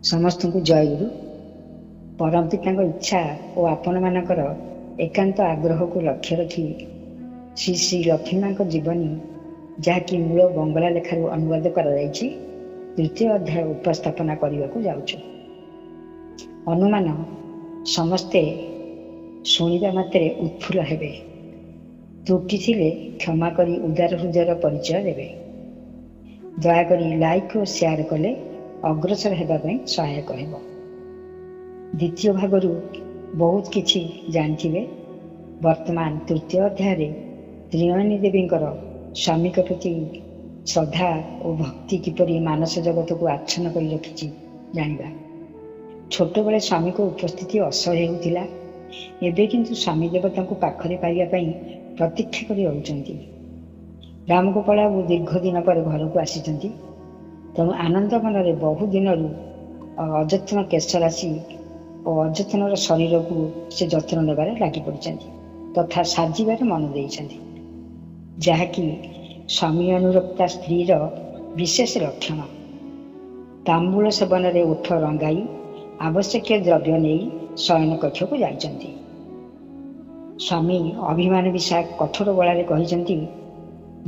ସମସ୍ତଙ୍କୁ ଜୟଗୁରୁ। ପରମ ପିତାଙ୍କ ଇଚ୍ଛା ଓ ଆପଣମାନଙ୍କର ଏକାନ୍ତ ଆଗ୍ରହକୁ ଲକ୍ଷ୍ୟ ରଖି ଶ୍ରୀ ଶ୍ରୀ ଲକ୍ଷ୍ମୀମାଙ୍କ ଜୀବନୀ, ଯାହାକି ମୂଳ ବଙ୍ଗଳା ଲେଖାରୁ ଅନୁବାଦ କରାଯାଇଛି, ତୃତୀୟ ଅଧ୍ୟାୟ ଉପସ୍ଥାପନା କରିବାକୁ ଯାଉଛୁ। ଅନୁମାନ ସମସ୍ତେ ଶୁଣିବା ମାତ୍ରେ ଉତ୍ଫୁଲ୍ଲ ହେବେ। ତ୍ରୁଟି ଥିଲେ କ୍ଷମା କରି ଉଦାର ହୃଦୟର ପରିଚୟ ଦେବେ। ଦୟାକରି ଲାଇକ୍ ଓ ସେୟାର କଲେ ଅଗ୍ରସର ହେବା ପାଇଁ ସହାୟକ ହେବ। ଦ୍ୱିତୀୟ ଭାଗରୁ ବହୁତ କିଛି ଜାଣିଥିବେ। ବର୍ତ୍ତମାନ ତୃତୀୟ ଅଧ୍ୟାୟରେ ତ୍ରିନୟନୀ ଦେବୀଙ୍କର ସ୍ୱାମୀଙ୍କ ପ୍ରତି ଶ୍ରଦ୍ଧା ଓ ଭକ୍ତି କିପରି ମାନସ ଜଗତକୁ ଆଚ୍ଛନ୍ନ କରି ରଖିଛି ଜାଣିବା। ଛୋଟବେଳେ ସ୍ୱାମୀଙ୍କ ଉପସ୍ଥିତି ଅସହ୍ୟ ହେଉଥିଲା। ଏବେ କିନ୍ତୁ ସ୍ୱାମୀ ଦେବତାଙ୍କୁ ପାଖରେ ପାଇବା ପାଇଁ ପ୍ରତୀକ୍ଷା କରି ରହୁଛନ୍ତି। ରାମଗୋପାଳ ବାବୁ ଦୀର୍ଘ ଦିନ ପରେ ଘରକୁ ଆସିଛନ୍ତି। ତେଣୁ ଆନନ୍ଦ ମନରେ ବହୁ ଦିନରୁ ଅଯତ୍ନ କେଶ ରାଶି ଓ ଅଯତ୍ନର ଶରୀରକୁ ସେ ଯତ୍ନ ନେବାରେ ଲାଗି ପଡ଼ିଛନ୍ତି ତଥା ସାଜିବାରେ ମନ ଦେଇଛନ୍ତି, ଯାହାକି ସ୍ୱାମୀ ଅନୁରକ୍ତା ସ୍ତ୍ରୀର ବିଶେଷ ଲକ୍ଷଣ। ତାମ୍ବୁଳ ସେବନରେ ଓଠ ରଙ୍ଗାଇ ଆବଶ୍ୟକୀୟ ଦ୍ରବ୍ୟ ନେଇ ଶୟନ କକ୍ଷକୁ ଯାଇଛନ୍ତି। ସ୍ୱାମୀ ଅଭିମାନ ବିଷା କଠୋର ଗଳାରେ କହିଛନ୍ତି,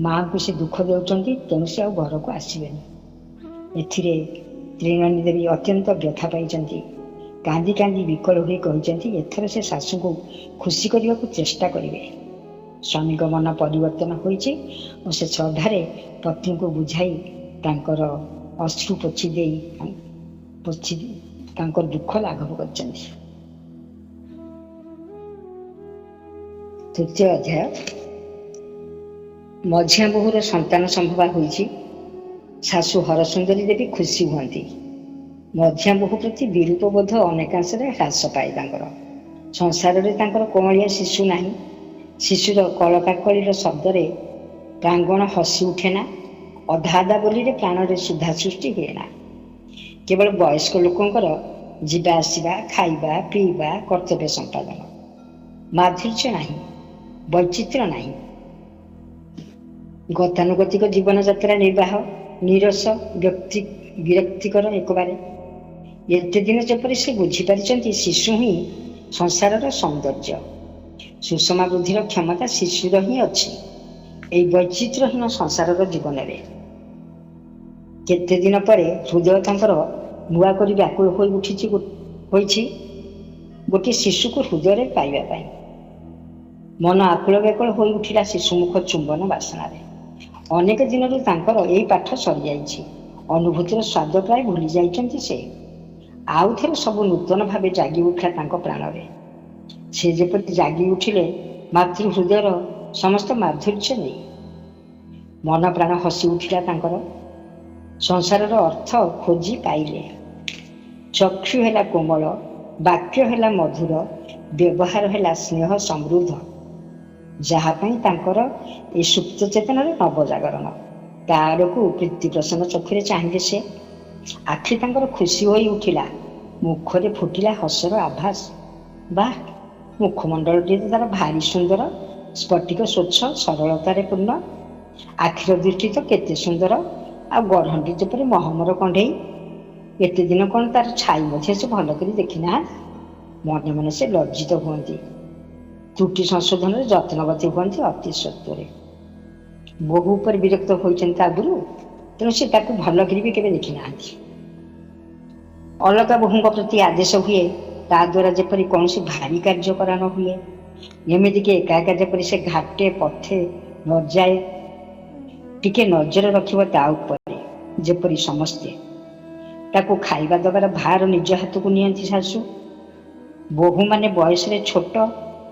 ମାଆଙ୍କୁ ସେ ଦୁଃଖ ଦେଉଛନ୍ତି, ତେଣୁ ସେ ଆଉ ଘରକୁ ଆସିବେନି। ଏଥିରେ ତ୍ରିନୟନୀ ଦେବୀ ଅତ୍ୟନ୍ତ ବ୍ୟଥା ପାଇଛନ୍ତି। କାନ୍ଦି କାନ୍ଦି ବିକଳ ହୋଇ କହିଛନ୍ତି, ଏଥର ସେ ଶାଶୁଙ୍କୁ ଖୁସି କରିବାକୁ ଚେଷ୍ଟା କରିବେ। ସ୍ୱାମୀଙ୍କ ମନ ପରିବର୍ତ୍ତନ ହୋଇଛି ଓ ସେ ଶ୍ରଦ୍ଧାରେ ପତ୍ନୀଙ୍କୁ ବୁଝାଇ ତାଙ୍କର ଅଶ୍ରୁ ପୋଛି ତାଙ୍କର ଦୁଃଖ ଲାଘବ କରିଛନ୍ତି। ତୃତୀୟ ଅଧ୍ୟାୟ। ମଝିଆ ବୋହୂର ସନ୍ତାନ ସମ୍ଭବା ହୋଇଛି। ଶାଶୁ ହରସୁନ୍ଦରୀ ଦେବୀ ଖୁସି ହୁଅନ୍ତି। ମଝିଆ ବୋହୂ ପ୍ରତି ବିରୂପ ବୋଧ ଅନେକାଂଶରେ ହ୍ରାସ ପାଏ ତାଙ୍କର। ସଂସାରରେ ତାଙ୍କର କଅଁଳିଆ ଶିଶୁ ନାହିଁ। ଶିଶୁର କଳକାକଳିର ଶବ୍ଦରେ ପ୍ରାଙ୍ଗଣ ହସି ଉଠେ ନା। ଅଧା ଅଧା ବୋଲିରେ ପ୍ରାଣରେ ସୁଧା ସୃଷ୍ଟି ହୁଏ ନା। କେବଳ ବୟସ୍କ ଲୋକଙ୍କର ଯିବା ଆସିବା, ଖାଇବା ପିଇବା, କର୍ତ୍ତବ୍ୟ ସମ୍ପାଦନ। ମାଧୁର୍ଯ୍ୟ ନାହିଁ, ବୈଚିତ୍ର୍ୟ ନାହିଁ। ଗତାନୁଗତିକ ଜୀବନଯାତ୍ରା ନିର୍ବାହ, ନିରସ, ବିରକ୍ତିକର ଏକବାରେ। ଏତେ ଦିନ ଯେପରି ସେ ବୁଝିପାରିଛନ୍ତି, ଶିଶୁ ହିଁ ସଂସାରର ସୌନ୍ଦର୍ଯ୍ୟ। ସୁଷମା ବୃଦ୍ଧିର କ୍ଷମତା ଶିଶୁର ହିଁ ଅଛି ଏହି ବୈଚିତ୍ର୍ୟହୀନ ସଂସାରର ଜୀବନରେ। କେତେ ଦିନ ପରେ ହୃଦୟ ତାଙ୍କର ନୂଆ କରି ବ୍ୟାକୁଳ ହୋଇଛି ଗୋଟିଏ ଶିଶୁକୁ ହୃଦୟରେ ପାଇବା ପାଇଁ। ମନ ଆକୁଳ ବ୍ୟାକୁଳ ହୋଇ ଉଠିଲା ଶିଶୁମୁଖ ଚୁମ୍ବନ ବାସନାରେ। ଅନେକ ଦିନରୁ ତାଙ୍କର ଏଇ ପାଠ ସରିଯାଇଛି। ଅନୁଭୂତିର ସ୍ୱାଦ ପ୍ରାୟ ଭୁଲି ଯାଇଛନ୍ତି ସେ। ଆଉ ଥରେ ସବୁ ନୂତନ ଭାବେ ଜାଗି ଉଠିଲା ତାଙ୍କ ପ୍ରାଣରେ। ସେ ଯେପରି ଜାଗି ଉଠିଲେ ମାତୃ ହୃଦୟର ସମସ୍ତ ମାଧୁର୍ଯ୍ୟ ନେଇ। ମନ ପ୍ରାଣ ହସି ଉଠିଲା ତାଙ୍କର। ସଂସାରର ଅର୍ଥ ଖୋଜି ପାଇଲେ। ଚକ୍ଷୁ ହେଲା କୋମଳ, ବାକ୍ୟ ହେଲା ମଧୁର, ବ୍ୟବହାର ହେଲା ସ୍ନେହ ସମୃଦ୍ଧ। ଯାହା ପାଇଁ ତାଙ୍କର ଏ ସୁପ୍ତ ଚେତନାର ନବଜାଗରଣ। ତା ଆଡ଼କୁ ପ୍ରୀତି ପ୍ରସନ୍ନ ଚକ୍ଷୁରେ ଚାହିଁଲେ ସେ। ଆଖି ତାଙ୍କର ଖୁସି ହୋଇ ଉଠିଲା। ମୁଖରେ ଫୁଟିଲା ହସର ଆଭାସ। ବାଃ, ମୁଖମଣ୍ଡଳଟି ତାର ଭାରି ସୁନ୍ଦର, ସ୍ଫଟିକ ସ୍ୱଚ୍ଛ, ସରଳତାରେ ପୂର୍ଣ୍ଣ। ଆଖିର ଦୃଷ୍ଟି ତ କେତେ ସୁନ୍ଦର, ଆଉ ଗଢ଼ଣଟି ଯେପରି ମହମର କଣ୍ଢେଇ। ଏତେ ଦିନ କ'ଣ ତାର ଛାଇ ମଧ୍ୟ ସେ ଭଲ କରି ଦେଖିନାହାନ୍ତି। ମନେ ମନେ ସେ ଲଜ୍ଜିତ ହୁଅନ୍ତି। ତ୍ରୁଟି ସଂଶୋଧନରେ ଯତ୍ନବତୀ ହୁଅନ୍ତି ଅତି ସତ୍ୱରେ। ବୋହୂ ଉପରେ ବିରକ୍ତ ହୋଇଛନ୍ତି ଆଗରୁ, ତେଣୁ ସେ ତାକୁ ଭଲ କରି ବି କେବେ ଦେଖିନାହାନ୍ତି। ଅଲଗା ବୋହୂଙ୍କ ପ୍ରତି ଆଦେଶ ହୁଏ, ତା ଦ୍ୱାରା ଯେପରି କୌଣସି ଭାରି କାର୍ଯ୍ୟ କରା ନ ହୁଏ। ଏମିତିକି ଏକା ଏକା ଯେପରି ସେ ଘାଟେ ପଥେ ନଯାଏ। ଟିକେ ନଜର ରଖିବ ତା ଉପରେ, ଯେପରି ସମସ୍ତେ। ତାକୁ ଖାଇବା ଦେବାର ଭାର ନିଜ ହାତକୁ ନିଅନ୍ତି ଶାଶୁ। ବୋହୂମାନେ ବୟସରେ ଛୋଟ,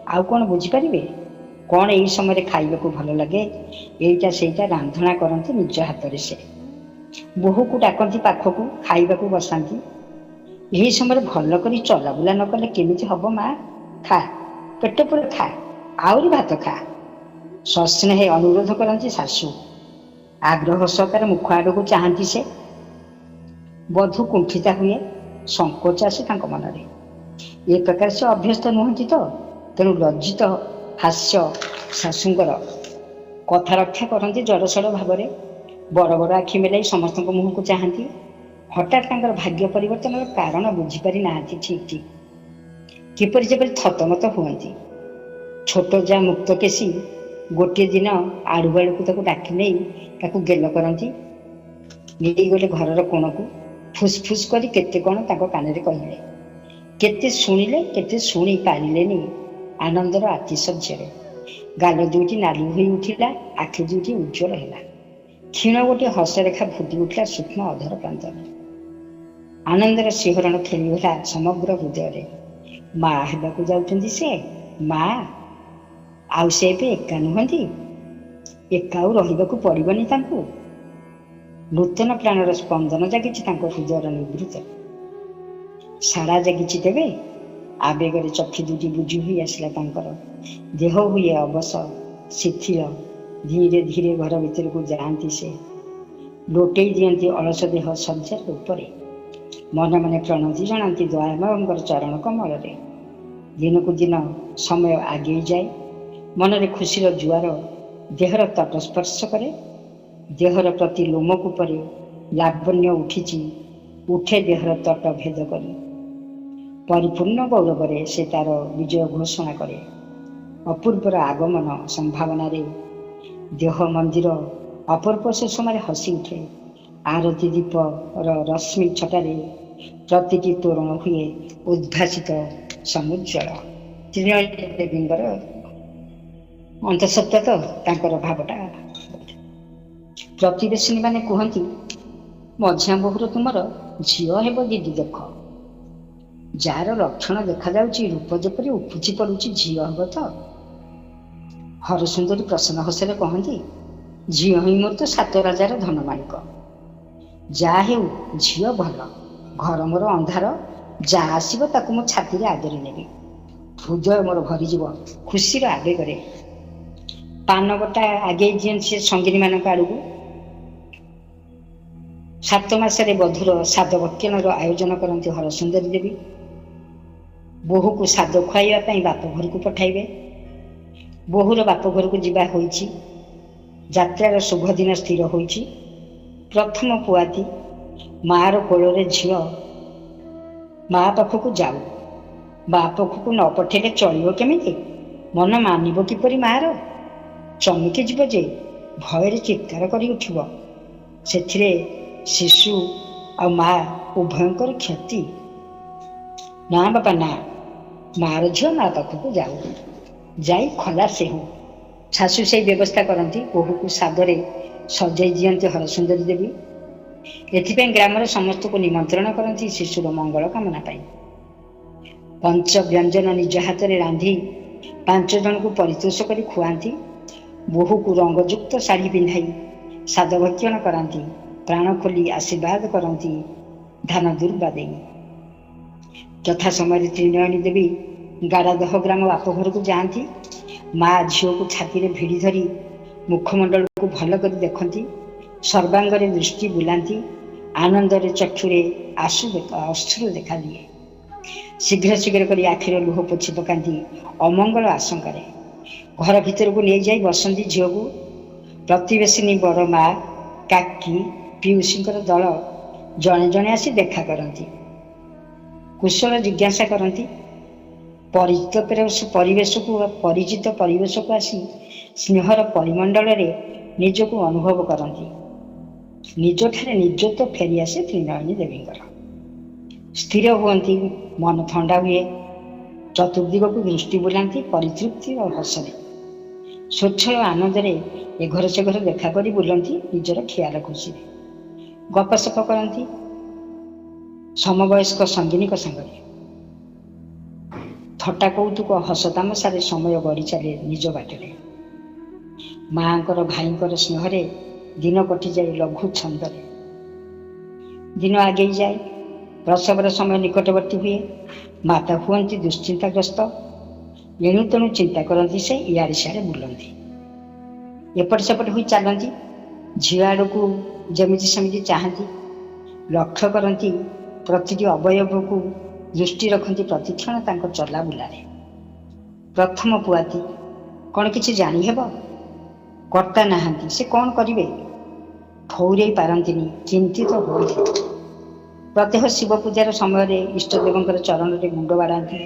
ଆଉ କ'ଣ ବୁଝିପାରିବେ? କ'ଣ ଏଇ ସମୟରେ ଖାଇବାକୁ ଭଲ ଲାଗେ, ଏଇଟା ସେଇଟା ରାନ୍ଧଣା କରନ୍ତି ନିଜ ହାତରେ ସେ। ବୋହୂକୁ ଡାକନ୍ତି ପାଖକୁ, ଖାଇବାକୁ ବସାନ୍ତି। ଏହି ସମୟରେ ଭଲ କରି ଚଲାବୁଲା ନ କଲେ କେମିତି ହବ ମା? ଖା, ପେଟ ପୁରା ଖା, ଆହୁରି ଭାତ ଖା। ସସ୍ନେହେ ଅନୁରୋଧ କରନ୍ତି ଶାଶୁ। ଆଗ୍ରହ ସହକାରେ ମୁଖ ଆଡ଼କୁ ଚାହାନ୍ତି ସେ। ବଧୂ କୁଣ୍ଠିତା ହୁଏ, ସଙ୍କୋଚ ଆସେ ତାଙ୍କ ମନରେ। ଏ ପ୍ରକାର ସେ ଅଭ୍ୟସ୍ତ ନୁହନ୍ତି ତ, ତେଣୁ ଲଜ୍ଜିତ ହାସ୍ୟ ଶାଶୁଙ୍କର କଥା ରକ୍ଷା କରନ୍ତି ଜଡ଼ସଡ଼ ଭାବରେ। ବଡ଼ ବଡ଼ ଆଖି ମେଲାଇ ସମସ୍ତଙ୍କ ମୁହଁକୁ ଚାହାନ୍ତି। ହଠାତ୍ ତାଙ୍କର ଭାଗ୍ୟ ପରିବର୍ତ୍ତନର କାରଣ ବୁଝିପାରି ନାହାନ୍ତି ଠିକ୍ କିପରି ଯେପରି ଥତମତ ହୁଅନ୍ତି। ଛୋଟ ଯା ମୁକ୍ତକେଶୀ ଗୋଟିଏ ଦିନ ଆଡ଼ୁ ବେଳକୁ ତାକୁ ଡାକି ନେଇ ତାକୁ ଗେଲ କରନ୍ତି। ନେଇଗଲେ ଘରର କୋଣକୁ, ଫୁସ୍ କରି କେତେ କ'ଣ ତାଙ୍କ କାନରେ କହିଲେ। କେତେ ଶୁଣିଲେ, କେତେ ଶୁଣି ପାରିଲେନି। ଆନନ୍ଦର ଆତିଶଯ୍ୟରେ ଗାଲ ଦୁଇଟି ନାଲି ହୋଇ ଉଠିଲା, ଆଖି ଦୁଇଟି ଉଜ୍ଜ୍ୱଳ ହେଲା। କ୍ଷୀଣ ଗୋଟିଏ ହସରେଖା ଫୁଟି ଉଠିଲା ସୂକ୍ଷ୍ମ ଅଧର ପ୍ରାନ୍ତରେ। ଆନନ୍ଦର ଶିହରଣ ଖେଳିଗଲା ସମଗ୍ର ହୃଦୟରେ। ମା ହେବାକୁ ଯାଉଛନ୍ତି ସେ, ମା। ଆଉ ସେ ଏବେ ଏକା ନୁହନ୍ତି, ଏକା ଆଉ ରହିବାକୁ ପଡ଼ିବନି ତାଙ୍କୁ। ନୂତନ ପ୍ରାଣର ସ୍ପନ୍ଦନ ଜାଗିଛି ତାଙ୍କ ହୃଦୟର ନିଭୃତ। ସାରା ଜାଗିଛି ତେବେ। ଆବେଗରେ ଚକ୍ଷୁ ଦୁଇଟି ବୁଝି ହୋଇ ଆସିଲା ତାଙ୍କର। ଦେହ ହୁଏ ଅବଶ, ଶିଥିଳ। ଧୀରେ ଧୀରେ ଘର ଭିତରକୁ ଯାଆନ୍ତି ସେ। ଲୋଟେଇ ଦିଅନ୍ତି ଅଳସ ଦେହ ଶଯ୍ୟାର ଉପରେ। ମନେ ମନେ ପ୍ରଣତି ଜଣାନ୍ତି ଦୟାମୟଙ୍କର ଚରଣ କମଳରେ। ଦିନକୁ ଦିନ ସମୟ ଆଗେଇ ଯାଏ। ମନରେ ଖୁସିର ଜୁଆର ଦେହର ତଟ ସ୍ପର୍ଶ କରେ। ଦେହର ପ୍ରତି ଲୋମକୂପରେ ଲାବଣ୍ୟ ଉଠିଛି, ଉଠେ ଦେହର ତଟ ଭେଦ କରି। ପରିପୂର୍ଣ୍ଣ ଗୌରବରେ ସେ ତାର ବିଜୟ ଘୋଷଣା କରେ। ଅପୂର୍ବର ଆଗମନ ସମ୍ଭାବନାରେ ଦେହ ମନ୍ଦିର ଅପୂର୍ବ ସୁଷମାରେ ହସି ଉଠେ। ଆରତି ଦୀପର ରଶ୍ମି ଛଟାରେ ପ୍ରତିଟି ତୋରଣ ହୁଏ ଉଦ୍ଭାସିତ ସମୁଜ୍ଜ୍ୱଳ। ତ୍ରିନୟନୀ ଦେବୀଙ୍କର ଅନ୍ତଃସତ୍ତ୍ୱ ତ ତାଙ୍କର ଭାବଟା। ପ୍ରତିବେଶିନୀ ମାନେ କୁହନ୍ତି, ମଝିଆ ବୋହୂର ତୁମର ଝିଅ ହେବ ଦିଦି ଦେଖ। ଯାହାର ଲକ୍ଷଣ ଦେଖାଯାଉଛି, ରୂପ ଯେପରି ଉପୁଛି ପଡ଼ୁଛି, ଝିଅ ହେବ ତ। ହରସୁନ୍ଦରୀ ପ୍ରସନ୍ନ ହସରେ କହନ୍ତି, ଝିଅ ହିଁ ମୋର ତ 7 ରାଜାର ଧନ ମାଳିକ। ଯାହା ହେଉ ଝିଅ ଭଲ। ଘର ମୋର ଅନ୍ଧାର, ଯାହା ଆସିବ ତାକୁ ମୋ ଛାତିରେ ଆଦରି ନେବି। ହୃଦୟ ମୋର ଭରିଯିବ ଖୁସିର ଆବେଗରେ। ପାନ ଗୋଟା ଆଗେଇ ଦିଅନ୍ତି ସେ ସଙ୍ଗିନୀମାନଙ୍କ ଆଡ଼କୁ। 7 ମାସରେ ବଧୂର ସାଦ ଭକ୍ଷଣର ଆୟୋଜନ କରନ୍ତି ହରସୁନ୍ଦରୀ ଦେବୀ। ବୋହୂକୁ ସାଦ ଖୁଆଇବା ପାଇଁ ବାପ ଘରକୁ ପଠାଇବେ। ବୋହୂର ବାପ ଘରକୁ ଯିବା ହୋଇଛି। ଯାତ୍ରାର ଶୁଭ ଦିନ ସ୍ଥିର ହୋଇଛି। ପ୍ରଥମ ପୁଆତି ମାଆର କୋଳରେ ଝିଅ ମା ପାଖକୁ ଯାଉ। ମା ପାଖକୁ ନ ପଠେଇଲେ ଚଳିବ କେମିତି? ମନ ମାନିବ କିପରି ମାଆର? ଚମକି ଯିବ ଯେ, ଭୟରେ ଚିତ୍କାର କରି ଉଠିବ। ସେଥିରେ ଶିଶୁ ଆଉ ମା ଉଭୟଙ୍କର କ୍ଷତି। ନା ବାପା ନା, ମାଆର ଝିଅ ମା ପାଖକୁ ଯାଉ, ଯାଇ ଖଲାସ ହେଉ। ଶାଶୁ ସେଇ ବ୍ୟବସ୍ଥା କରନ୍ତି। ବୋହୂକୁ ସାଦରେ ସଜେଇ ଦିଅନ୍ତି ହରସୁନ୍ଦରୀ ଦେବୀ। ଏଥିପାଇଁ ଗ୍ରାମର ସମସ୍ତଙ୍କୁ ନିମନ୍ତ୍ରଣ କରନ୍ତି ଶିଶୁର ମଙ୍ଗଳ କାମନା ପାଇଁ। ପଞ୍ଚ ବ୍ୟଞ୍ଜନ ନିଜ ହାତରେ ରାନ୍ଧି 5 ଜଣଙ୍କୁ ପରିତୋଷ କରି ଖୁଆନ୍ତି। ବୋହୂକୁ ରଙ୍ଗଯୁକ୍ତ ଶାଢ଼ୀ ପିନ୍ଧାଇ ସାଦ ଭକ୍ଷଣ କରାନ୍ତି। ପ୍ରାଣ ଖୋଲି ଆଶୀର୍ବାଦ କରନ୍ତି ଧାନ ଦୁର୍ବା ଦେଇ। ଯଥା ସମୟରେ ତ୍ରିନୟନୀ ଦେବୀ ଗାଡ଼ାଦହ ଗ୍ରାମ ବାପ ଘରକୁ ଯାଆନ୍ତି। ମା ଝିଅକୁ ଛାତିରେ ଭିଡ଼ି ଧରି ମୁଖମଣ୍ଡଳକୁ ଭଲ କରି ଦେଖନ୍ତି। ସର୍ବାଙ୍ଗରେ ଦୃଷ୍ଟି ବୁଲାନ୍ତି। ଆନନ୍ଦରେ ଚକ୍ଷୁରେ ଅଶ୍ରୁ ଦେଖାଦିଏ। ଶୀଘ୍ର ଶୀଘ୍ର କରି ଆଖିର ଲୁହ ପୋଛି ପକାନ୍ତି ଅମଙ୍ଗଳ ଆଶଙ୍କାରେ। ଘର ଭିତରକୁ ନେଇଯାଇ ବସନ୍ତି ଝିଅକୁ। ପ୍ରତିବେଶିନୀ ବଡ଼ ମା, କାକି, ପିଉସୀଙ୍କର ଦଳ ଜଣେ ଜଣେ ଆସି ଦେଖା କରନ୍ତି, କୁଶଳ ଜିଜ୍ଞାସା କରନ୍ତି। ପରିଚିତ ପରିବେଶକୁ ଆସି ସ୍ନେହର ପରିମଣ୍ଡଳରେ ନିଜକୁ ଅନୁଭବ କରନ୍ତି। ନିଜଠାରେ ନିଜତ୍ୱ ଫେରିଆସେ ତ୍ରିନୟନୀ ଦେବୀଙ୍କର। ସ୍ଥିର ହୁଅନ୍ତି, ମନ ଥଣ୍ଡା ହୁଏ। ଚତୁର୍ଦିଗକୁ ଦୃଷ୍ଟି ବୁଲାନ୍ତି ପରିତୃପ୍ତି ଓ ହସରେ। ସ୍ୱଚ୍ଛଳ ଆନନ୍ଦରେ ଏ ଘର ସେ ଘର ଦେଖା କରି ବୁଲନ୍ତି ନିଜର ଖିଆଲ ଖୁସିରେ। ଗପସପ କରନ୍ତି ସମବୟସ୍କ ସଙ୍ଗିନୀଙ୍କ ସାଙ୍ଗରେ। ଥଟ୍ଟା କୌତୁକ ହସ ତାମସାରେ ସମୟ ଗଡ଼ି ଚାଲେ ନିଜ ବାଟରେ। ମାଆଙ୍କର ଭାଇଙ୍କର ସ୍ନେହରେ ଦିନ କଟିଯାଏ ଲଘୁ ଛନ୍ଦରେ। ଦିନ ଆଗେଇ ଯାଏ। ପ୍ରସବର ସମୟ ନିକଟବର୍ତ୍ତୀ ହୁଏ। ମାତା ହୁଅନ୍ତି ଦୁଶ୍ଚିନ୍ତାଗ୍ରସ୍ତ। ଏଣୁ ତେଣୁ ଚିନ୍ତା କରନ୍ତି ସେ, ଇଆଡ଼େ ସିଆଡ଼େ ବୁଲନ୍ତି, ଏପଟ ସେପଟ ହୋଇ ଚାଲନ୍ତି। ଝିଅ ଆଡ଼କୁ ଯେମିତି ସେମିତି ଚାହାନ୍ତି। ଲକ୍ଷ୍ୟ କରନ୍ତି ପ୍ରତିଟି ଅବୟବକୁ, ଦୃଷ୍ଟି ରଖନ୍ତି ପ୍ରତିକ୍ଷଣ ତାଙ୍କ ଚଲା ବୁଲାରେ। ପ୍ରଥମ ପୁଆତି, କ'ଣ କିଛି ଜାଣିହେବ? କର୍ତ୍ତା ନାହାନ୍ତି, ସେ କ'ଣ କରିବେ? ଠଉରେଇ ପାରନ୍ତିନି, ଚିନ୍ତିତ ହୁଅନ୍ତି। ପ୍ରତ୍ୟହ ଶିବ ପୂଜାର ସମୟରେ ଇଷ୍ଟଦେବଙ୍କର ଚରଣରେ ମୁଣ୍ଡ ବାଡ଼ାନ୍ତି,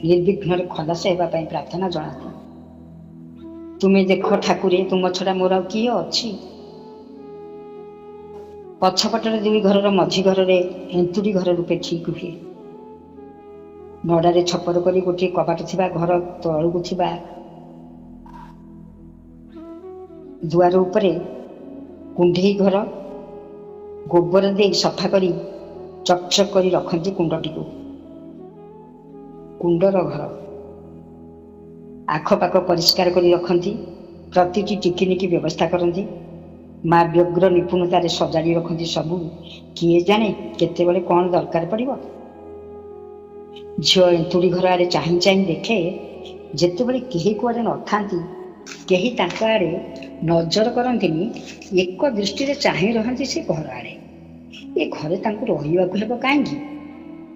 ନିର୍ବିଘ୍ନରେ ଖଲାସ ହେବା ପାଇଁ ପ୍ରାର୍ଥନା ଜଣାନ୍ତି। ତୁମେ ଦେଖ ଠାକୁରେ, ତୁମ ଛଡ଼ା ମୋର ଆଉ କିଏ ଅଛି? ପଛପଟରେ 2 ଘରର ମଝି ଘରରେ ଏନ୍ତୁଡ଼ି ଘର ରୂପେ ଠିକ୍ ହୁଏ। ନଡ଼ାରେ ଛପର କରି ଗୋଟିଏ କବାଟ ଥିବା ଘର ତଳକୁ ଥିବା ଦୁଆର ଉପରେ କୁଣ୍ଢେଇ ଘର, ଗୋବର ଦେଇ ସଫା କରି ଚକଚକ କରି ରଖନ୍ତି କୁଣ୍ଡଟିକୁ। କୁଣ୍ଡର ଘର ଆଖପାଖ ପରିଷ୍କାର କରି ରଖନ୍ତି, ପ୍ରତିଟି ଟିକିନିକି ବ୍ୟବସ୍ଥା କରନ୍ତି। ମା ବ୍ୟଗ୍ର ନିପୁଣତାରେ ସଜାଡ଼ି ରଖନ୍ତି ସବୁ। କିଏ ଜାଣେ କେତେବେଳେ କ'ଣ ଦରକାର ପଡ଼ିବ। ଝିଅ ଏନ୍ତୁଡ଼ି ଘର ଆଡ଼େ ଚାହିଁ ଚାହିଁ ଦେଖେ। ଯେତେବେଳେ କେହି କୁଆଡ଼େ ନଥାନ୍ତି, କେହି ତାଙ୍କ ଆଡ଼େ ନଜର କରନ୍ତିନି, ଏକ ଦୃଷ୍ଟିରେ ଚାହିଁ ରହନ୍ତି ସେ ଘର ଆଡ଼େ। ଏ ଘରେ ତାଙ୍କୁ ରହିବାକୁ ହେବ କାହିଁକି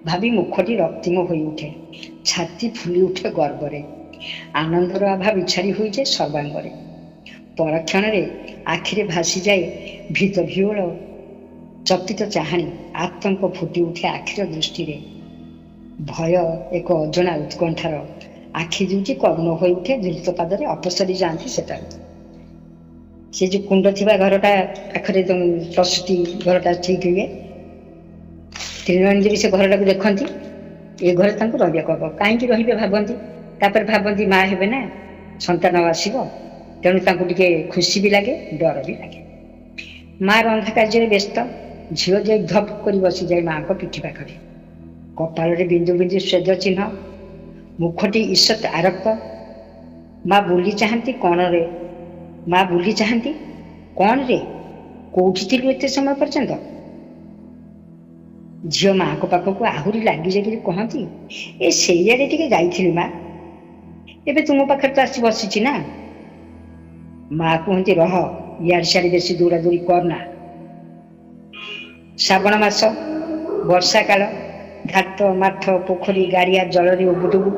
ଭାବି ମୁଖଟି ରକ୍ତିମ ହୋଇ ଉଠେ, ଛାତି ଫୁଲି ଉଠେ ଗର୍ବରେ। ଆନନ୍ଦର ଆଭା ବିଛାଡ଼ି ହୋଇଯାଏ ସର୍ବାଙ୍ଗରେ। ପରକ୍ଷଣରେ ଆଖିରେ ଭାସିଯାଏ ଭୀତ ବିହ୍ୱଳ ଚକିତ ଚାହାଣୀ। ଆତଙ୍କ ଫୁଟି ଉଠେ ଆଖିର ଦୃଷ୍ଟିରେ। ଭୟ, ଏକ ଅଜଣା ଉତ୍କଣ୍ଠାର ଆଖି ଦୁଇଟି କରୁଣ ହୋଇ ଉଠେ। ଦ୍ରୁତ ପାଦରେ ଅପସରି ଯାଆନ୍ତି ସେଠାରୁ। ସେ ଯେଉଁ କୁଣ୍ଡ ଥିବା ଘରଟା ପାଖରେ ପ୍ରସୂତି ଘରଟା ଠିକ୍ ହୁଏ। ତ୍ରିନୟନୀ ଦେବୀ ସେ ଘରଟାକୁ ଦେଖନ୍ତି। ଏ ଘରେ ତାଙ୍କୁ ରହିବାକୁ ହେବ। କାହିଁକି ରହିବେ ଭାବନ୍ତି। ତାପରେ ଭାବନ୍ତି ମା ହେବେ ନା, ସନ୍ତାନ ଆସିବ, ତେଣୁ ତାଙ୍କୁ ଟିକେ ଖୁସି ବି ଲାଗେ, ଡର ବି ଲାଗେ। ମା ରନ୍ଧା କାର୍ଯ୍ୟରେ ବ୍ୟସ୍ତ। ଝିଅ ଯାଇ ଧପ୍ କରି ବସିଯାଏ ମାଙ୍କ ପିଠି ପାଖରେ। କପାଳରେ ବିନ୍ଦୁ ବିନ୍ଦୁ ସ୍ୱେଦ ଚିହ୍ନ, ମୁଖଟି ଈଷତ୍ ଆରକ୍ତ। ମା ବୁଲି ଚାହାନ୍ତି କଣରେ, ମା ବୁଲି ଚାହାନ୍ତି କଣରେ, କୋଉଠି ଥିଲୁ ଏତେ ସମୟ ପର୍ଯ୍ୟନ୍ତ? ଝିଅ ମାଙ୍କ ପାଖକୁ ଆହୁରି ଲାଗି ଯାଇକି କହନ୍ତି, ଏ ସେଇଆଡ଼େ ଟିକେ ଯାଇଥିଲି ମା, ଏବେ ତୁମ ପାଖରେ ତ ଆସି ବସିଛି ନା। ମା କୁହନ୍ତି, ରହ, ଇଆଡ଼େ ସିଆଡ଼େ ବେଶୀ ଦୌଡ଼ାଦୌଡ଼ି କରନା। ଶ୍ରାବଣ ମାସ, ବର୍ଷା କାଳ। ଘାଟ, ମାଠ, ପୋଖରୀ, ଗାଡ଼ିଆ ଜଳରେ ଉବୁଟୁବୁ।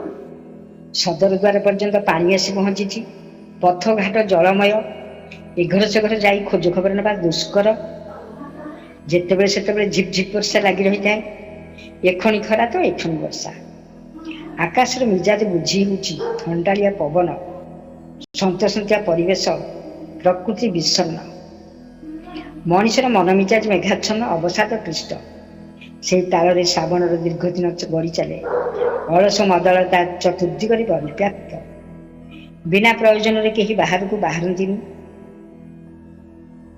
ସଦର ଦ୍ୱାର ପର୍ଯ୍ୟନ୍ତ ପାଣି ଆସି ପହଞ୍ଚିଛି। ପଥ ଘାଟ ଜଳମୟ। ଏ ଘର ସେ ଘର ଯାଇ ଖୋଜ ଖବର ନେବା ଦୁଷ୍କର। ଯେତେବେଳେ ସେତେବେଳେ ଝିପ୍ ଝିପ୍ ବର୍ଷା ଲାଗି ରହିଥାଏ। ଏକ୍ଷଣି ଖରା ତ ଏକ୍ଷଣି ବର୍ଷା। ଆକାଶର ମିଜାଜ ବୁଝି ହେଉଛି। ଥଣ୍ଡାଳିଆ ପବନ, ସନ୍ତସନ୍ତିଆ ପରିବେଶ, ପ୍ରକୃତି ବିଷଣ୍ଣ। ମଣିଷର ମନ ମିଜାଜ ମେଘାଚ୍ଛନ୍ନ, ଅବସାଦ କ୍ଳିଷ୍ଟ। ସେହି ତାଳରେ ଶ୍ରାବଣର ଦୀର୍ଘ ଦିନ ଗଡ଼ି ଚାଲେ। ଅଳସ ମଦଳତା ଚତୁର୍ଦିଗରେ ପରିବ୍ୟାପ୍ତ। ବିନା ପ୍ରୟୋଜନରେ କେହି ବାହାରକୁ ବାହାରନ୍ତିନି।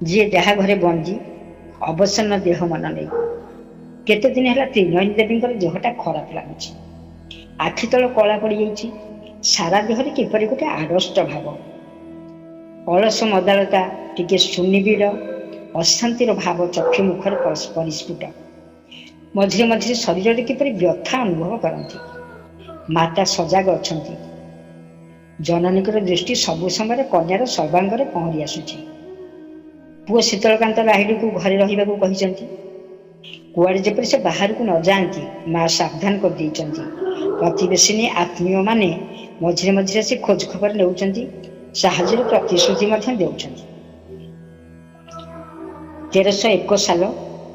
ଯିଏ ଯାହା ଘରେ ବନ୍ଦୀ, ଅବସନ୍ନ ଦେହ ମନ ନେଇ। କେତେ ଦିନ ହେଲା ତ୍ରିନୟନୀ ଦେବୀଙ୍କର ଦେହଟା ଖରାପ ଲାଗୁଛି। ଆଖି ତଳ କଳା ପଡ଼ିଯାଇଛି। ସାରା ଦେହରେ କିପରି ଗୋଟେ ଆଡ଼ଷ୍ଟ ଭାବ। ଅଳସ ମଦାଳତା, ଟିକେ ସୁନିବିଡ଼ ଅଶାନ୍ତିର ଭାବ ଚକ୍ଷୁ ମୁଖରେ ପରିସ୍ଫୁଟ। ମଝିରେ ମଝିରେ ଶରୀରରେ କିପରି ବ୍ୟଥା ଅନୁଭବ କରନ୍ତି। ମାତା ସଜାଗ ଅଛନ୍ତି। ଜନନୀଙ୍କର ଦୃଷ୍ଟି ସବୁ ସମୟରେ କନ୍ୟାର ସର୍ବାଙ୍ଗରେ ପହଁରି ଆସୁଛି। ପୁଅ ଶୀତଳକାନ୍ତ ରାହିଡ଼ିକୁ ଘରେ ରହିବାକୁ କହିଛନ୍ତି। କୁଆଡ଼େ ଯେପରି ସେ ବାହାରକୁ ନ ଯାଆନ୍ତି ମା ସାବଧାନ କରିଦେଇଛନ୍ତି। ପ୍ରତିବେଶିନୀ ଆତ୍ମୀୟମାନେ ମଝିରେ ମଝିରେ ଆସି ଖୋଜ ଖବର ନେଉଛନ୍ତି, ସାହାଯ୍ୟର ପ୍ରତିଶ୍ରୁତି ମଧ୍ୟ ଦେଉଛନ୍ତି। 1301 ସାଲ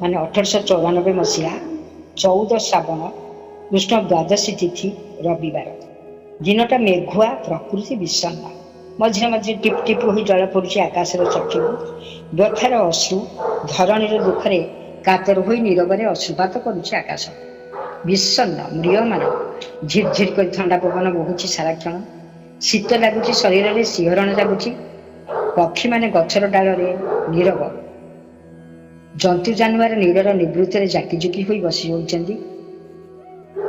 ମାନେ 1894 ମସିହା 14 ଶ୍ରାବଣ କୃଷ୍ଣ ଦ୍ୱାଦଶୀ ତିଥି ରବିବାର। ଦିନଟା ମେଘୁଆ, ପ୍ରକୃତି ବିଷଣ୍ଣ। ମଝିରେ ମଝିରେ ଟିପ୍ ଟିପ୍ ହୋଇ ଜଳ ପଡ଼ୁଛି ଆକାଶର ଚକ୍ଷୁକୁ। ବ୍ୟଥାର ଅଶ୍ରୁ, ଧରଣୀର ଦୁଃଖରେ କାତର ହୋଇ ନୀରବରେ ଅଶ୍ରୁପାତ କରୁଛି ଆକାଶ। ବିଷଣ୍ଣ, ମ୍ରିୟମାଣ। ଝିର୍ ଝିର୍ କରି ଥଣ୍ଡା ପବନ ବହୁଛି ସାରାକ୍ଷଣ। ଶୀତ ଲାଗୁଛି, ଶରୀରରେ ଶିହରଣ ଜାଗୁଛି। ପକ୍ଷୀମାନେ ଗଛର ଡାଳରେ ନୀରବ। ଜନ୍ତୁ ଜାନୁଆର ନୀଡ଼ର ନିବୃତ୍ତରେ ଜାକିଜୁକି ହୋଇ ବସି ରହିଛନ୍ତି।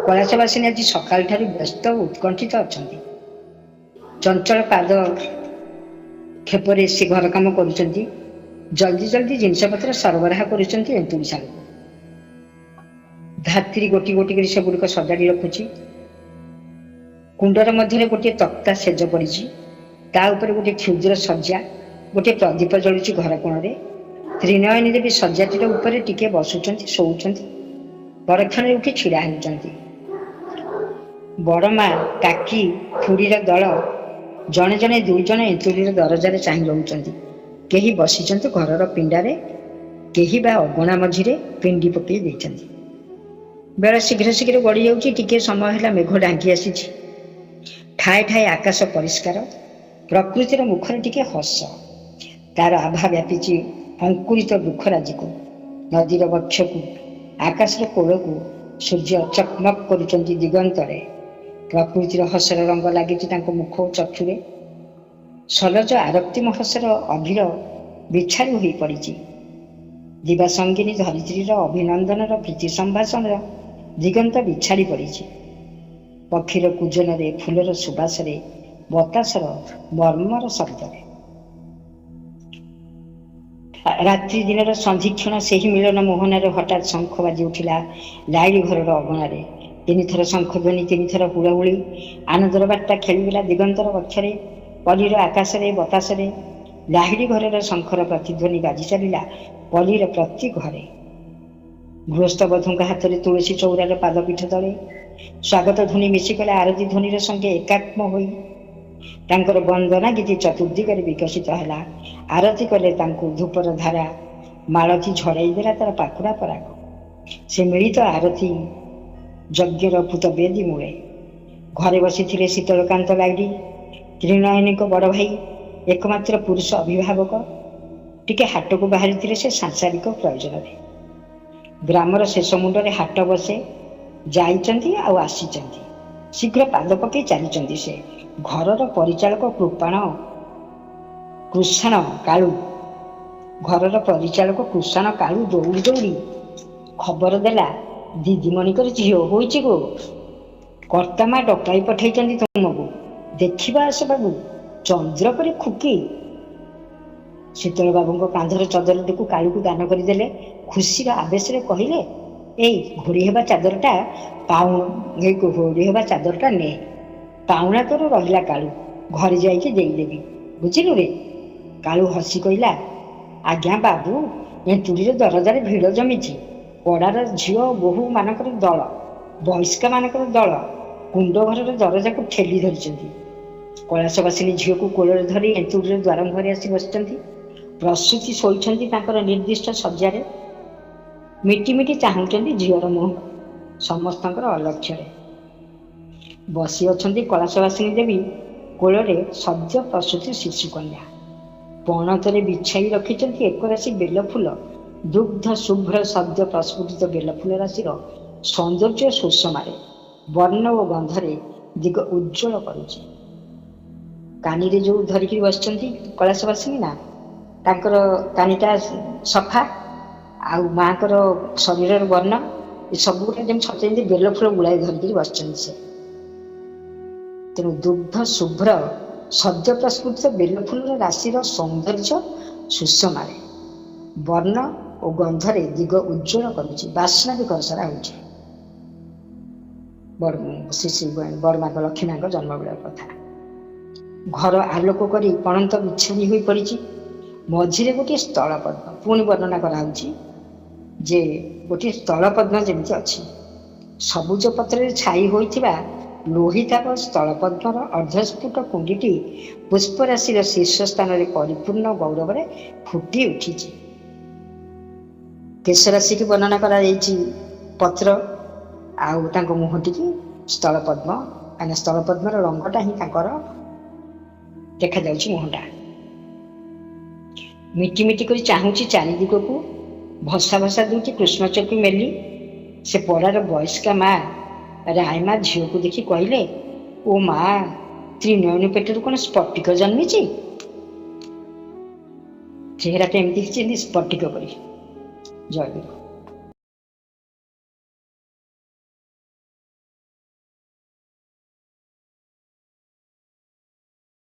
କୈଳାସବାସିନୀ ଆଜି ସକାଳଠାରୁ ବ୍ୟସ୍ତ ଓ ଉତ୍କଣ୍ଠିତ ଅଛନ୍ତି। ଚଞ୍ଚଳ ପାଦ କ୍ଷେପରେ ସେ ଘର କାମ କରୁଛନ୍ତି। ଜଲ୍ଦି ଜଲ୍ଦି ଜିନିଷପତ୍ର ସରବରାହ କରୁଛନ୍ତି ଏନ୍ତୁଡ଼ିଶାଳକୁ। ଧାତ୍ରୀ ଗୋଟି ଗୋଟି କରି ସେଗୁଡ଼ିକ ସଜାଡ଼ି ରଖୁଛି। କୁଣ୍ଡର ମଧ୍ୟରେ ଗୋଟିଏ ତକ୍ତା ସେଜ ପଡ଼ିଛି। ତା ଉପରେ ଗୋଟିଏ କ୍ଷୁଦ୍ର ଶଯ୍ୟା, ଗୋଟିଏ ପ୍ରଦୀପ ଜଳୁଛି ଘର କୋଣରେ। ତ୍ରିନୟନୀ ଦେବୀ ଶଯ୍ୟାଟିର ଉପରେ ଟିକେ ବସୁଛନ୍ତି, ଶୋଉଛନ୍ତି। ପରକ୍ଷଣରେ ଉଠି ଛିଡ଼ା ହେଉଛନ୍ତି। ବଡ଼ମା, କାକି, ଖୁଡ଼ୀର ଦଳ ଜଣେ ଜଣେ 2 ଜଣ ଏନ୍ତୁଡ଼ିର ଦରଜାରେ ଚାହିଁ ରହୁଛନ୍ତି। କେହି ବସିଛନ୍ତି ଘରର ପିଣ୍ଡାରେ, କେହି ବା ଅଗଣା ମଝିରେ ପିଣ୍ଡି ପକାଇ ଦେଇଛନ୍ତି। ବେଳ ଶୀଘ୍ର ଶୀଘ୍ର ଗଡ଼ି ଯାଉଛି। ଟିକିଏ ସମୟ ହେଲା ମେଘ ଢାଙ୍କି ଆସିଛି। ଠାଏ ଠାଏ ଆକାଶ ପରିଷ୍କାର। ପ୍ରକୃତିର ମୁଖରେ ଟିକେ ହସ। ତାର ଆଭା ବ୍ୟାପିଛି ଅଙ୍କୁରିତ ବୃକ୍ଷରାଜିକୁ, ନଦୀର ବକ୍ଷକୁ, ଆକାଶର କୋଳକୁ। ସୂର୍ଯ୍ୟ ଚକମକ କରୁଛନ୍ତି ଦିଗନ୍ତରେ। ପ୍ରକୃତିର ହସର ରଙ୍ଗ ଲାଗିଛି ତାଙ୍କ ମୁଖ ଓ ଚକ୍ଷୁରେ। ସଲଜ ଆରକ୍ତିମ ହସର ଅଭିର ବିଛାଡ଼ି ହୋଇ ପଡ଼ିଛି। ଦିବାସଙ୍ଗିନୀ ଧରିତ୍ରୀର ଅଭିନନ୍ଦନର ପ୍ରୀତି ସମ୍ଭାଷଣର ଦିଗନ୍ତ ବିଛାଡ଼ି ପଡ଼ିଛି। ପକ୍ଷୀର କୂଜନରେ, ଫୁଲର ସୁବାସରେ, ବତାସର ମର୍ମର ଶବ୍ଦରେ। ରାତ୍ରି ଦିନର ସନ୍ଧିକ୍ଷଣ ସେହି ମିଳନ ମୋହନରେ ହଠାତ୍ ଶଙ୍ଖ ବାଜି ଉଠିଲା ଲାଇଡ଼ି ଘରର ଅଗଣାରେ। ତିନିଥର ଶଙ୍ଖଧ୍ୱନି, ତିନିଥର ହୁଳହୁଳି। ଆନନ୍ଦର ବାର୍ତ୍ତା ଖେଳିଗଲା ଦିଗନ୍ତର ବକ୍ଷରେ, ପଲ୍ଲୀର ଆକାଶରେ, ବତାସରେ। ଲାହିଡ଼ି ଘରର ଶଙ୍ଖର ପ୍ରତିଧ୍ୱନି ବାଜି ଚାଲିଲା ପଲ୍ଲୀର ପ୍ରତି ଘରେ। ଗୃହସ୍ଥ ବଧୂଙ୍କ ହାତରେ ତୁଳସୀ ଚଉରାର ପାଦପୀଠ ତଳେ ସ୍ୱାଗତ ଧ୍ୱନି ମିଶିଗଲା ଆରତୀ ଧ୍ୱନିର ସଙ୍ଗେ ଏକାତ୍ମ ହୋଇ। ତାଙ୍କର ବନ୍ଦନା ଗୀତି ଚତୁର୍ଦିଗରେ ବିକଶିତ ହେଲା। ଆରତୀ କଲେ ତାଙ୍କୁ ଧୂପର ଧାରା, ମାଳତୀ ଝଡ଼ାଇ ଦେଲା ତାର ପାଖୁଡ଼ା ପରାଗ। ସେ ମିଳିତ ଆରତୀ ଯଜ୍ଞର ପୂତବେଦୀ ମୂଳେ। ଘରେ ବସିଥିଲେ ଶୀତଳକାନ୍ତ ଲାଇଡ଼ି, ତ୍ରିନୟନୀଙ୍କ ବଡ଼ ଭାଇ, ଏକମାତ୍ର ପୁରୁଷ ଅଭିଭାବକ। ଟିକେ ହାଟକୁ ବାହାରିଥିଲେ ସେ ସାଂସାରିକ ପ୍ରୟୋଜନରେ। ଗ୍ରାମର ଶେଷ ମୁଣ୍ଡରେ ହାଟ ବସେ। ଯାଇଛନ୍ତି ଆଉ ଆସିଛନ୍ତି। ଶୀଘ୍ର ପାଦ ପକାଇ ଚାଲିଛନ୍ତି ସେ। ଘରର ପରିଚାଳକ କୃଷାଣ କାଳୁ ଦୌଡ଼ି ଦୌଡ଼ି ଖବର ଦେଲା, ଦିଦିମଣିଙ୍କର ଝିଅ ହୋଇଛି ଗୋ। କର୍ତ୍ତାମା ଡକାଇ ପଠାଇଛନ୍ତି ତୁମକୁ। ଦେଖିବା ଆସ ବାବୁ, ଚନ୍ଦ୍ର ପରି ଖୁକି। ଶୀତଳ ବାବୁଙ୍କ କାନ୍ଧର ଚଦରଟିକୁ କାଳୁକୁ ଦାନ କରିଦେଲେ। ଖୁସିର ଆବେଶରେ କହିଲେ, ଏଇ ଘୋଡ଼ି ହେବା ଚାଦରଟା ନେ। ପାଉଣା ତୋର ରହିଲା କାଳୁ, ଘରେ ଯାଇକି ଦେଇଦେବି, ବୁଝିଲୁ ରେ। କାଳୁ ହସି କହିଲା, ଆଜ୍ଞା ବାବୁ, ଏନ୍ତୁଡ଼ିର ଦରଜାରେ ଭିଡ଼ ଜମିଛି। ପଡ଼ାର ଝିଅ ବୋହୂ ମାନଙ୍କର ଦଳ, ବୟସ୍କମାନଙ୍କର ଦଳ କୁଣ୍ଡ ଘରର ଦରଜାକୁ ଠେଲି ଧରିଛନ୍ତି। କୈଳାସବାସିନୀ ଝିଅକୁ କୋଳରେ ଧରି ଏନ୍ତୁଡ଼ିର ଦ୍ୱାର ମୁହଁରେ ଆସି ବସିଛନ୍ତି। ପ୍ରସୂତି ଶୋଇଛନ୍ତି ତାଙ୍କର ନିର୍ଦ୍ଦିଷ୍ଟ ଶଯ୍ୟାରେ। ମିଟି ମିଟି ଚାହୁଁଛନ୍ତି ଝିଅର ମୁହଁକୁ। ସମସ୍ତଙ୍କର ଅଲକ୍ଷ୍ୟରେ ବସି ଅଛନ୍ତି କୈଳାସବାସିନୀ ଦେବୀ କୋଳରେ ସଦ୍ୟ ପ୍ରସୂତି ଶିଶୁକନ୍ୟା। ପଣତରେ ବିଛାଇ ରଖିଛନ୍ତି ଏକରାଶି ବେଲଫୁଲ। ଦୁଗ୍ଧ ଶୁଭ୍ର ସଦ୍ୟ ପ୍ରସ୍ଫୁଟିତ ବେଲଫୁଲ ରାଶିର ସୌନ୍ଦର୍ଯ୍ୟ ସୁଷମାରେ, ବର୍ଣ୍ଣ ଓ ଗନ୍ଧରେ ଦିଗ ଉଜ୍ଜ୍ୱଳ କରୁଛି। କାନିରେ ଯେଉଁ ଧରିକି ବସିଛନ୍ତି କୈଳାସବାସିନୀ ନା, ତାଙ୍କର କାନିଟା ସଫା, ଆଉ ମାଆଙ୍କର ଶରୀରର ବର୍ଣ୍ଣ ସବୁଗୁଡ଼ା ଯେମିତି ସତେ ଯେମିତି ବେଲଫୁଲ ଗୁଳାଇ ଧରିକିରି ବସିଛନ୍ତି ସେ। ତେଣୁ ଦୁଗ୍ଧ ଶୁଭ୍ର ସଦ୍ୟ ପ୍ରସ୍ଫୁଟିତ ବେଲଫୁଲର ରାଶିର ସୌନ୍ଦର୍ଯ୍ୟ ସୁଷମାରେ, ବର୍ଣ୍ଣ ଓ ଗନ୍ଧରେ ଦିଗ ଉଜ୍ଜ୍ୱଳ କରୁଛି। ବାସ୍ନା ବି କରସରା ହେଉଛି। ବଡ଼ମାଙ୍କ ଲକ୍ଷ୍ମୀମାଙ୍କ ଜନ୍ମବେଳ କଥା। ଘର ଆଲୋକ କରି ପଣନ୍ତ ବିଛାଡ଼ି ହୋଇ ପଡ଼ିଛି। ମଝିରେ ଗୋଟିଏ ସ୍ଥଳପଦ୍ମ। ପୁଣି ବର୍ଣ୍ଣନା କରାହେଉଛି ଯେ ଗୋଟିଏ ସ୍ଥଳପଦ୍ମ ଯେମିତି ଅଛି। ସବୁଜ ପତ୍ରରେ ଛାଇ ହୋଇଥିବା ଲୋହିତାପ ସ୍ଥଳପଦ୍ମର ଅର୍ଦ୍ଧସ୍ଫୁଟ କୁଣ୍ଡିଟି ପୁଷ୍ପରାଶିର ଶୀର୍ଷ ସ୍ଥାନରେ ପରିପୂର୍ଣ୍ଣ ଗୌରବରେ ଫୁଟି ଉଠିଛି। କେଶରାଶିକି ବର୍ଣ୍ଣନା କରାଯାଇଛି ପତ୍ର, ଆଉ ତାଙ୍କ ମୁହଁଟିକି ସ୍ଥଳପଦ୍ମ, କାହିଁକିନା ସ୍ଥଳପଦ୍ମର ରଙ୍ଗଟା ହିଁ ତାଙ୍କର ଦେଖାଯାଉଛି ମୁହଁଟା। ମିଟି ମିଟି କରି ଚାହୁଁଛି ଚାରିଦିଗକୁ। ଭସା ଭସା ଦୁଇଟି କୃଷ୍ଣଚକ୍ଷୁ ମେଲି। ସେ ପଡ଼ାର ବୟସ୍କା ମା ରାୟମା ଝିଅକୁ ଦେଖି କହିଲେ, ଓ ମା, ତ୍ରିନୟନୀ ପେଟରୁ କ'ଣ ସ୍ଫଟିକ ଜନ୍ମିଛି? ଚେହେରାଟା ଏମିତି ହେଇଛି ଯେମିତି ସ୍ଫଟିକ ପରି। ଜୟଗୁରୁ।